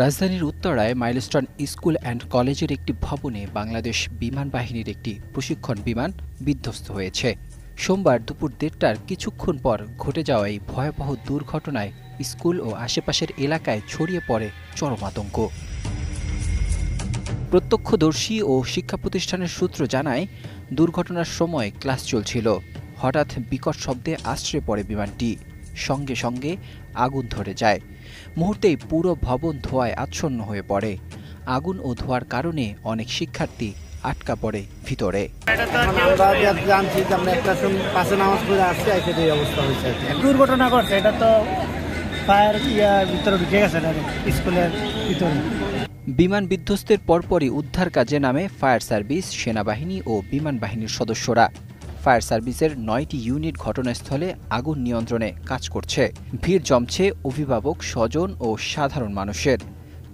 রাজধানীর উত্তরায় milestone school and কলেজের একটি ভবনে বাংলাদেশ বিমান বাহিনীর একটি প্রশিক্ষণ বিমান বিধ্বস্ত হয়েছে। সোমবার দুপুর ১:৩০টার কিছুক্ষণ পর ঘটে যাওয়া এই ভয়াবহ দুর্ঘটনায় স্কুল ও আশেপাশের এলাকায় ছড়িয়ে পড়ে চরম আতঙ্ক। প্রত্যক্ষদর্শী ও শিক্ষা প্রতিষ্ঠানের সূত্র জানায়, দুর্ঘটনার সময় ক্লাস চলছিল। হঠাৎ বিকট শব্দে আছড়ে পড়ে বিমানটি। সঙ্গে সঙ্গে আগুন ধরে যায়। মুহূর্তেই পুরো ভবন ধোঁয়ায় আচ্ছন্ন হয়ে পড়ে। আগুন ও ধোঁয়ার কারণে অনেক শিক্ষার্থী আটকা পড়ে ভিতরে। দুর্ঘটনা ঘটছে, এটা তো ফায়ার ভিতরে ঢুকে গেছে স্কুলের ভিতরে। বিমান বিধ্বস্তের পরপরই উদ্ধার কাজে নামে ফায়ার সার্ভিস, সেনাবাহিনী ও বিমান বাহিনীর সদস্যরা। ফায়ার সার্ভিসের ৯টি ইউনিট ঘটনাস্থলে আগুন নিয়ন্ত্রণে কাজ করছে। ভিড় জমছে অভিভাবক, স্বজন ও সাধারণ মানুষের।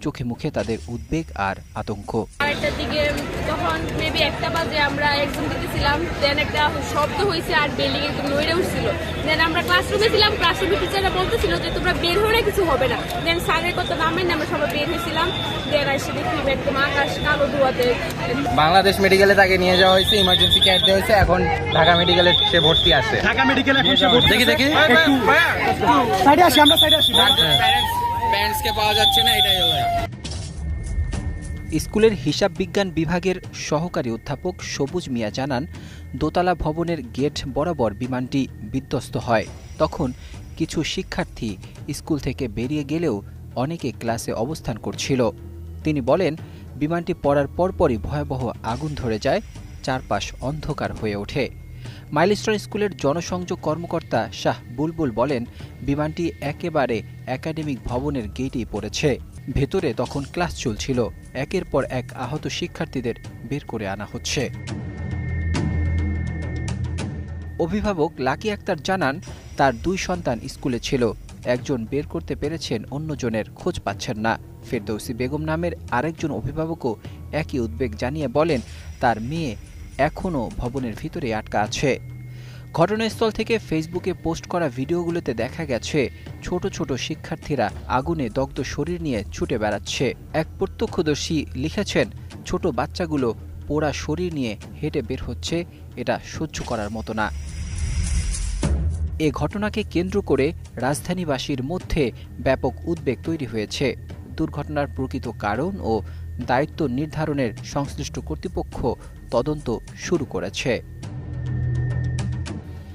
চোখে মুখে তাদের উদ্বেগ আর আতঙ্ক। আরেকটার দিকে তখন মেবি ১টা বাজে আমরা এক্সাম দিতেছিলাম, দেন একটা শব্দ হয়েছে আর বিল্ডিং একদম নড়ে উঠছিল। দেন আমরা ক্লাসরুমে ছিলাম, ক্লাসরুমে টিচাররা বলতেছিল যে তোমরা বের হয়ে কিছু হবে না। দেন স্যারের কথা নামেন আমরা সবাই বের হয়েছিলাম। দেন এসে দেখি একদম আকাশ কালো ধোঁয়াতে। বাংলাদেশ মেডিকেলে তাকে নিয়ে যাওয়া হয়েছে, ইমার্জেন্সি কেয়ার দেওয়া হয়েছে, এখন ঢাকা মেডিকেলে সে ভর্তি আছে। ঢাকা মেডিকেলে এখন সে ভর্তি। দেখি সাইডে আসি, আমরা সাইডে আসি। প্যারেন্টসকে পাওয়া যাচ্ছে না, এটাই হলো। স্কুলের হিসাব বিজ্ঞান বিভাগের সহকারী অধ্যাপক সবুজ মিয়া জানান, দোতলা ভবনের গেট বরাবর বিমানটি বিধ্বস্ত হয়। তখন কিছু শিক্ষার্থী স্কুল থেকে বেরিয়ে গেলেও অনেকে ক্লাসে অবস্থান করছিল। তিনি বলেন, বিমানটি পড়ার পরপরই ভয়াবহ আগুন ধরে যায়, চারপাশ অন্ধকার হয়ে ওঠে। মাইলস্টোন স্কুলের জনসংযোগ কর্মকর্তা শাহ বুলবুল বলেন, বিমানটি একেবারে একাডেমিক ভবনের গেটেই পড়েছে। ভেতরে তখন ক্লাস চলছিল। একের পর এক আহত শিক্ষার্থীদের বের করে আনা হচ্ছে। অভিভাবক লাকি আক্তার জানান, তার ২ সন্তান স্কুলে ছিল। একজন বের করতে পেরেছেন, অন্যজনের খোঁজ পাচ্ছেন না। ফেরদৌসী বেগম নামের আরেকজন অভিভাবকও একই উদ্বেগ জানিয়ে বলেন, তার মেয়ে এখনও ভবনের ভিতরে আটকা আছে। ঘটনাস্থল থেকে ফেসবুকে পোস্ট করা ভিডিওগুলোতে দেখা গেছে, ছোট ছোট শিক্ষার্থীরা আগুনে দগ্ধ শরীর নিয়ে ছুটে বেড়াচ্ছে। এক প্রত্যক্ষদর্শী লিখেছেন, ছোট বাচ্চাগুলো পোড়া শরীর নিয়ে হেঁটে বের হচ্ছে, এটা সহ্য করার মতো না। এ ঘটনাকে কেন্দ্র করে রাজধানীবাসীর মধ্যে ব্যাপক উদ্বেগ তৈরি হয়েছে। দুর্ঘটনার প্রকৃত কারণ ও দায়িত্ব নির্ধারণের সংশ্লিষ্ট কর্তৃপক্ষ তদন্ত শুরু করেছে।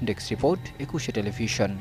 ডেস্ক রিপোর্ট, ২১শে টেলিভিশন।